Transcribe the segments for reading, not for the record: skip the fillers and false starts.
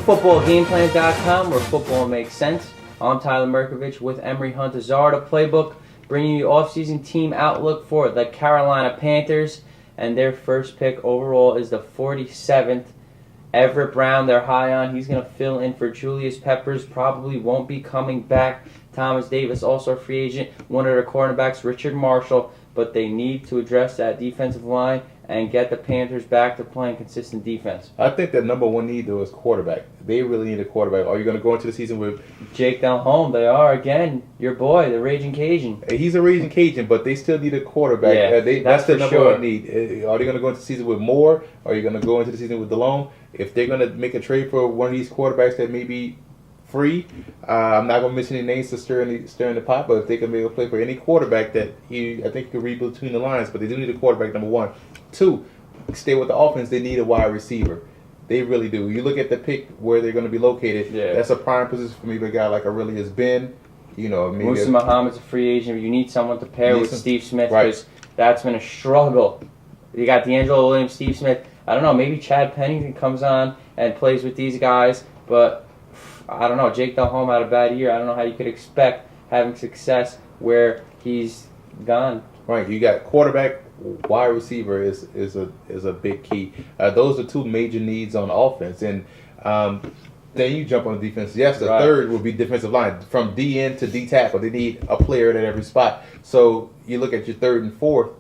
footballgameplan.com, where football makes sense. I'm Tyler Merkovich with Emery Huntazarda Playbook, bringing you offseason team outlook for the Carolina Panthers. And their first pick overall is the 47th. Everett Brown, they're high on. He's going to fill in for Julius Peppers. Probably won't be coming back. Thomas Davis, also a free agent. One of their cornerbacks, Richard Marshall. But they need to address that defensive line and get the Panthers back to playing consistent defense. I think the number one need, though, is quarterback. They really need a quarterback. Are you going to go into the season with Jake Delhomme? They are, again, your boy, the Raging Cajun. He's a Raging Cajun, but they still need a quarterback. Yeah, that's the number one need. Are they going to go into the season with Moore? Or are you going to go into the season with Delhomme? If they're going to make a trade for one of these quarterbacks that may be free, I'm not going to mention any names to stir in the pot, but if they can make a play for any quarterback that I think you can read between the lines, but they do need a quarterback, number one. Two, stay with the offense, they need a wide receiver. They really do. You look at the pick where they're going to be located, that's a prime position for maybe a guy like Aurelius Ben. Maybe Musa Muhammad's a free agent. You need someone to pair with Steve Smith, because that's been a struggle. You got D'Angelo Williams, Steve Smith. I don't know, maybe Chad Pennington comes on and plays with these guys, but I don't know. Jake Delhomme had a bad year. I don't know how you could expect having success where he's gone. Right, you got quarterback, wide receiver is a big key. Those are two major needs on offense, and then you jump on the defense. Yes, the third will be defensive line, from DN to D tackle. They need a player at every spot. So you look at your third and fourth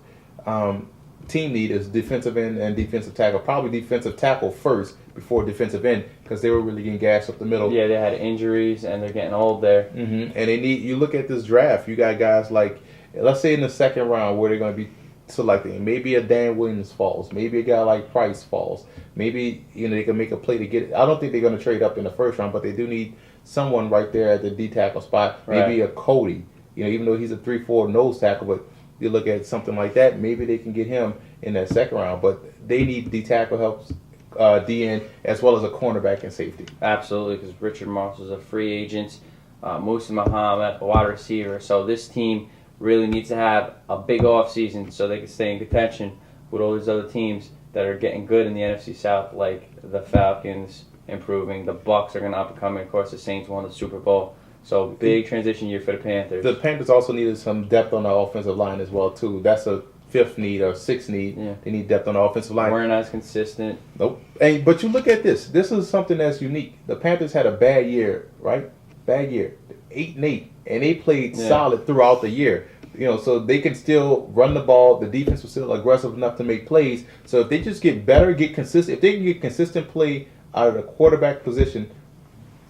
team need is defensive end and defensive tackle. Probably defensive tackle first before defensive end, because they were really getting gassed up the middle. Yeah, they had injuries and they're getting old there. And they need. You look at this draft. You got guys like, let's say in the second round where they're going to be selecting. Maybe a Dan Williams falls. Maybe a guy like Price falls. Maybe they can make a play to get it. I don't think they're going to trade up in the first round, but they do need someone right there at the D tackle spot. Maybe a Cody. Even though he's a 3-4 nose tackle, but you look at something like that. Maybe they can get him in that second round. But they need D tackle help, DN, as well as a cornerback and safety. Absolutely, because Richard Marshall's a free agent. Musa Muhammad, a wide receiver. So this team really needs to have a big offseason so they can stay in contention with all these other teams that are getting good in the NFC South, like the Falcons improving. The Bucks are going to up and coming. Of course, the Saints won the Super Bowl. So big transition year for the Panthers. The Panthers also needed some depth on the offensive line as well, too. That's a fifth need or sixth need. Yeah. They need depth on the offensive line. We're not as consistent. Nope. But you look at this. This is something that's unique. The Panthers had a bad year, right? Bad year. 8-8. And they played solid throughout the year. So they can still run the ball. The defense was still aggressive enough to make plays. So if they just get better, get consistent, if they can get consistent play out of the quarterback position,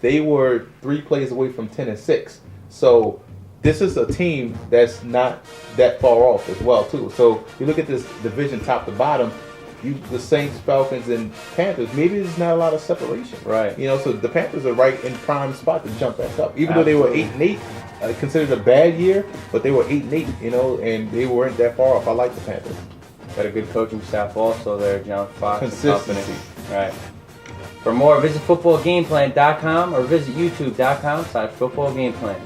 they were 3 plays away from 10-6. So this is a team that's not that far off as well, too. So you look at this division top to bottom, the Saints, Falcons, and Panthers, maybe there's not a lot of separation. Right. So the Panthers are right in prime spot to jump back up. Even though they were 8-8, considered a bad year, but they were 8-8, and they weren't that far off. I like the Panthers. Got a good coaching staff also there, John Fox and company. Right. For more, visit footballgameplan.com or visit youtube.com/footballgameplan.